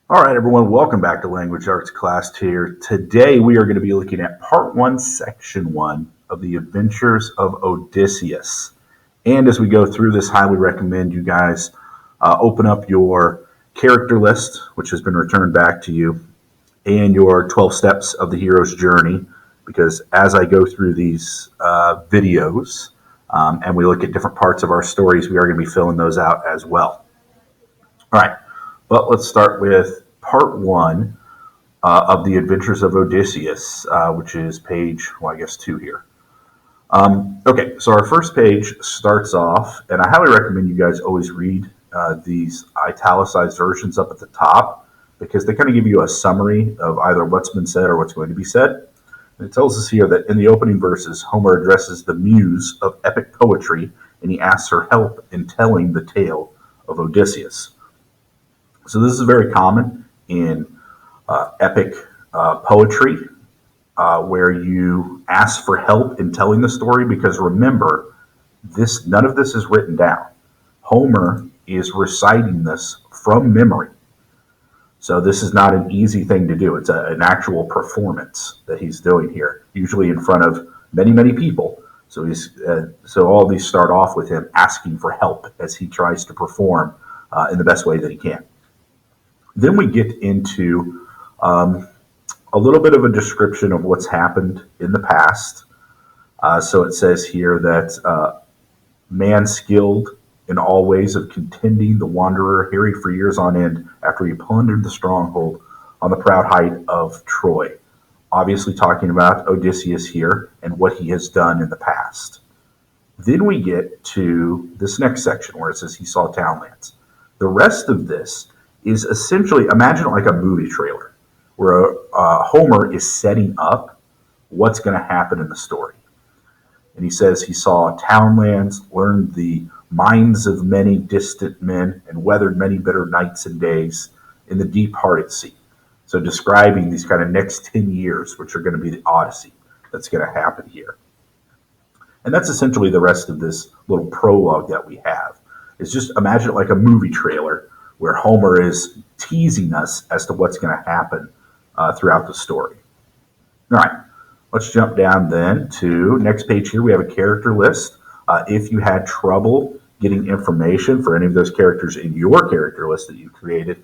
All right, everyone, welcome back to Language Arts class here. Today we are going to be looking at part one, section one of the Adventures of Odysseus. And as we go through this, highly recommend you guys open up your character list, which has been returned back to you, and your 12 steps of the hero's journey. Because as I go through these videos and we look at different parts of our stories, we are going to be filling those out as well. All right, but let's start with part one of the Adventures of Odysseus, which is page, well, I guess two here. Okay, so our first page starts off, and I highly recommend you guys always read these italicized versions up at the top because they kind of give you a summary of either what's been said or what's going to be said. And it tells us here that in the opening verses, Homer addresses the muse of epic poetry and he asks her help in telling the tale of Odysseus. So this is very common in epic poetry, where you ask for help in telling the story. Because remember, none of this is written down. Homer is reciting this from memory, so this is not an easy thing to do. It's an actual performance that he's doing here, usually in front of many people. So so all these start off with him asking for help as he tries to perform in the best way that he can. Then we get into a little bit of a description of what's happened in the past. So it says here that man skilled in all ways of contending, the wanderer harried for years on end after he plundered the stronghold on the proud height of Troy. Obviously talking about Odysseus here and what he has done in the past. Then we get to this next section where it says he saw townlands. The rest of this is essentially, imagine it like a movie trailer where Homer is setting up what's going to happen in the story. And he says he saw townlands, learned the minds of many distant men, and weathered many bitter nights and days in the deep-hearted sea. So describing these kind of next 10 years, which are going to be the Odyssey that's going to happen here. And that's essentially the rest of this little prologue that we have. It's just imagine it like a movie trailer where Homer is teasing us as to what's going to happen throughout the story. All right, let's jump down then to next page here. We have a character list. If you had trouble getting information for any of those characters in your character list that you created,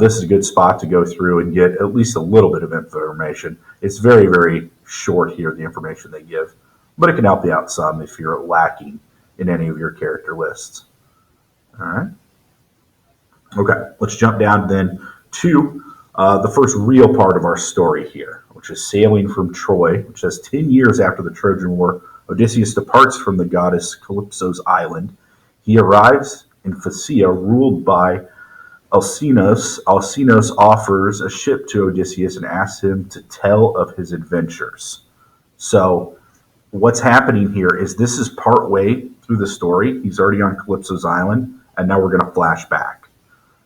this is a good spot to go through and get at least a little bit of information. It's very short here, the information they give, but it can help you out some if you're lacking in any of your character lists. All right. Okay, let's jump down then to the first real part of our story here, which is sailing from Troy, which says 10 years after the Trojan War, Odysseus departs from the goddess Calypso's island. He arrives in Phaeacia, ruled by Alcinous. Alcinous offers a ship to Odysseus and asks him to tell of his adventures. So what's happening here is this is part way through the story. He's already on Calypso's island, and now we're going to flash back.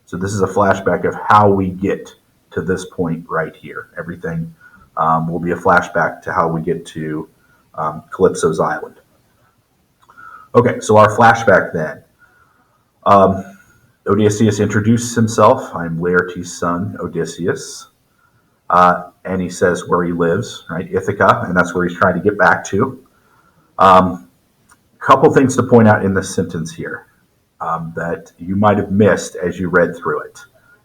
So this is a flashback of how we get to this point right here. Everything will be a flashback to how we get to Calypso's island. Okay, so our flashback then. Odysseus introduces himself. I'm Laertes' son, Odysseus. And he says where he lives, right? Ithaca, and that's where he's trying to get back to. Couple things to point out in this sentence here. That you might have missed as you read through it.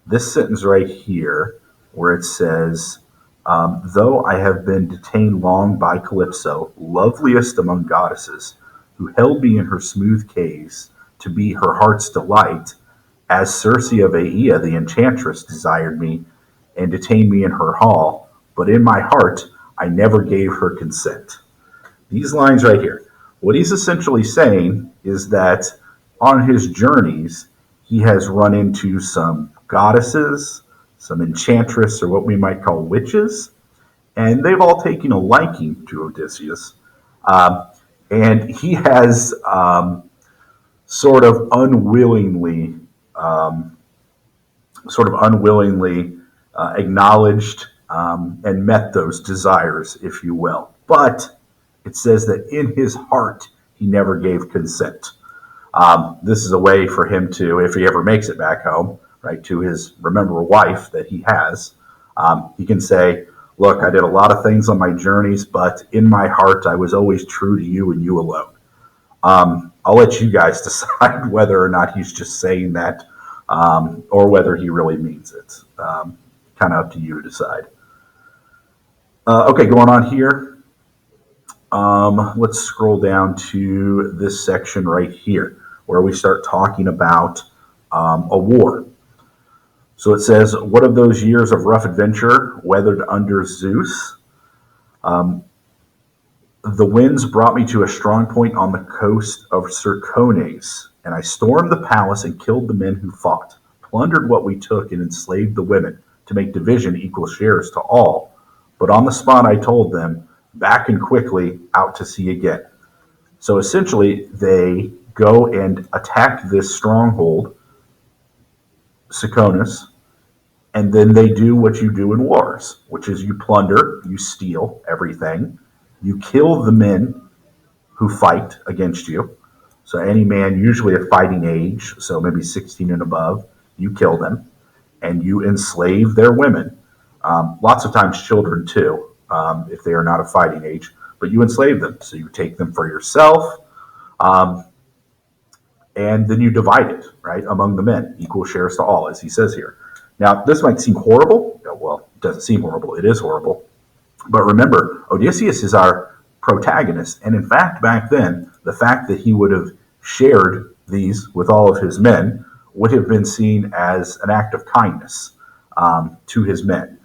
This sentence right here, where it says, though I have been detained long by Calypso, loveliest among goddesses, who held me in her smooth caves to be her heart's delight, as Circe of Aea, the enchantress, desired me and detained me in her hall, but in my heart I never gave her consent. These lines right here, what he's essentially saying is that on his journeys, he has run into some goddesses, some enchantress, or what we might call witches, and they've all taken a liking to Odysseus. And he has sort of unwillingly acknowledged and met those desires, if you will. But it says that in his heart, he never gave consent. This is a way for him to, if he ever makes it back home, right, to his, remember, wife that he has, he can say, look, I did a lot of things on my journeys, but in my heart, I was always true to you and you alone. I'll let you guys decide whether or not he's just saying that, or whether he really means it. Kind of up to you to decide. Okay, going on here. Let's scroll down to this section right here, where we start talking about a war. So it says, what of those years of rough adventure weathered under Zeus? The winds brought me to a strong point on the coast of Cercones, and I stormed the palace and killed the men who fought, plundered what we took, and enslaved the women to make division equal shares to all. But on the spot I told them, back and quickly out to sea again. So essentially, they go and attack this stronghold, Cercones, and then they do what you do in wars, which is you plunder, you steal everything, you kill the men who fight against you. So any man, usually of fighting age, so maybe 16 and above, you kill them, and you enslave their women. Lots of times children too, if they are not of fighting age, but you enslave them. So you take them for yourself, and then you divide it, right, among the men, equal shares to all, as he says here. Now, this might seem horrible. Well, it doesn't seem horrible. It is horrible. But remember, Odysseus is our protagonist. And in fact, back then, the fact that he would have shared these with all of his men would have been seen as an act of kindness to his men.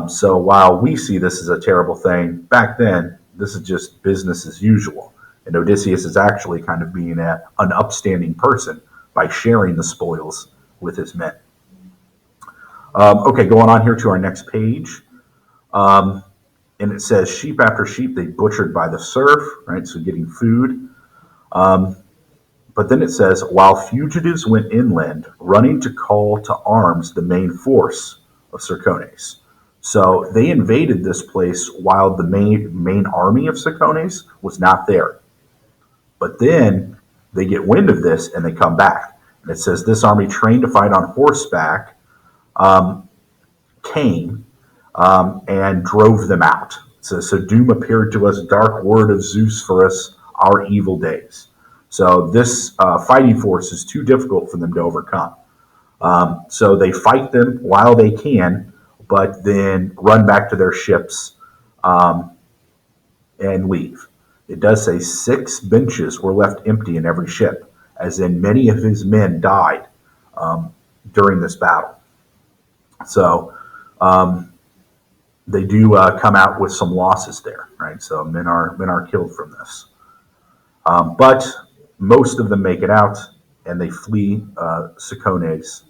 So while we see this as a terrible thing, back then, this is just business as usual. And Odysseus is actually kind of being an upstanding person by sharing the spoils with his men. Okay, going on here to our next page. And it says, sheep after sheep they butchered by the surf, right? So getting food. But then it says, while fugitives went inland, running to call to arms the main force of Cercones. So they invaded this place while the main army of Cercones was not there. But then they get wind of this and they come back. And it says, this army trained to fight on horseback came and drove them out. So doom appeared to us, dark word of Zeus for us, our evil days. So this fighting force is too difficult for them to overcome. So they fight them while they can, but then run back to their ships and leave. It does say 6 benches were left empty in every ship, as in many of his men died during this battle. So they do come out with some losses there, right? So men are killed from this, but most of them make it out and they flee Cercones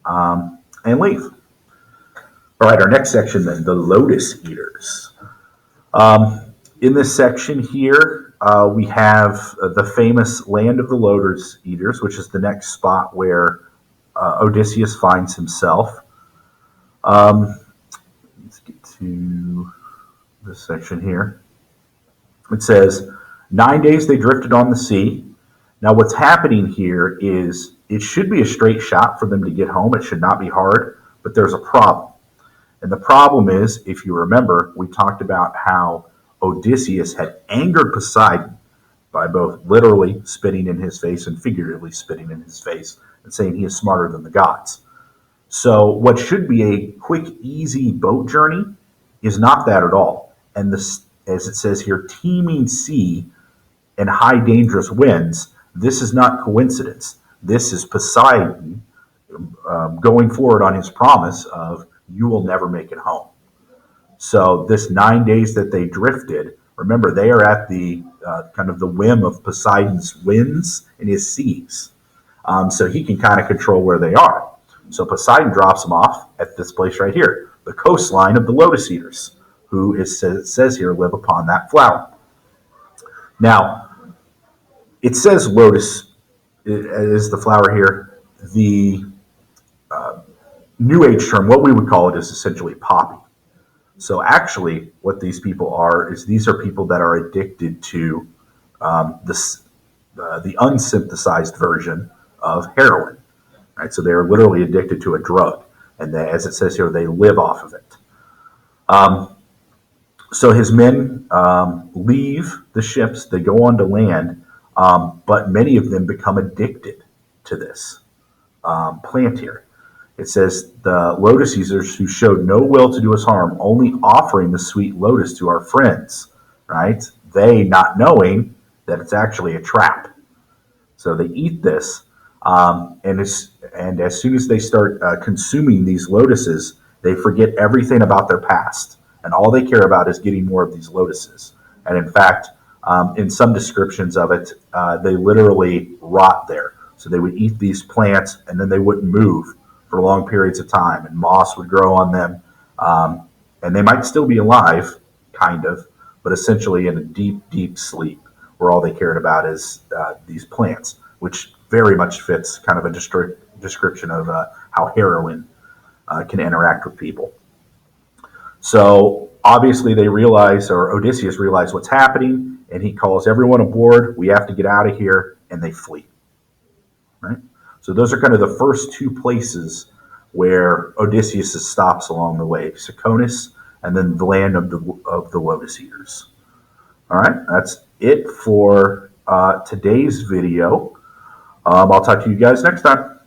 and leave. All right, our next section then, the Lotus Eaters. In this section here, we have the famous land of the Lotus Eaters, which is the next spot where Odysseus finds himself. Let's get to this section here. It says, 9 days they drifted on the sea. Now what's happening here is it should be a straight shot for them to get home. It should not be hard, but there's a problem. And the problem is, if you remember, we talked about how Odysseus had angered Poseidon by both literally spitting in his face and figuratively spitting in his face and saying he is smarter than the gods. So what should be a quick, easy boat journey is not that at all. And this, as it says here, teeming sea and high dangerous winds, this is not coincidence. This is Poseidon going forward on his promise of, you will never make it home. So this 9 days that they drifted, remember, they are at the kind of the whim of Poseidon's winds and his seas. So he can kind of control where they are. So Poseidon drops them off at this place right here, the coastline of the Lotus Eaters, who it says here live upon that flower. Now, it says lotus is the flower here. The New Age term, what we would call it, is essentially poppy. So actually, what these people are is these are people that are addicted to the unsynthesized version of heroin. Right? So they're literally addicted to a drug. And they, as it says here, they live off of it. So his men leave the ships, they go on to land, but many of them become addicted to this plant here. It says the lotus users who showed no will to do us harm, only offering the sweet lotus to our friends, right? They not knowing that it's actually a trap. So they eat this, and as soon as they start consuming these lotuses, they forget everything about their past, and all they care about is getting more of these lotuses. And in fact, in some descriptions of it, they literally rot there. So they would eat these plants, and then they wouldn't move for long periods of time, and moss would grow on them, and they might still be alive, kind of, but essentially in a deep, deep sleep where all they cared about is these plants, which very much fits kind of a description of how heroin can interact with people. So obviously they realize, or Odysseus realizes what's happening, and he calls everyone aboard. We have to get out of here, and they flee. Right. So those are kind of the first two places where Odysseus stops along the way: Saconis, and then the land of the Lotus Eaters. All right, that's it for today's video. I'll talk to you guys next time.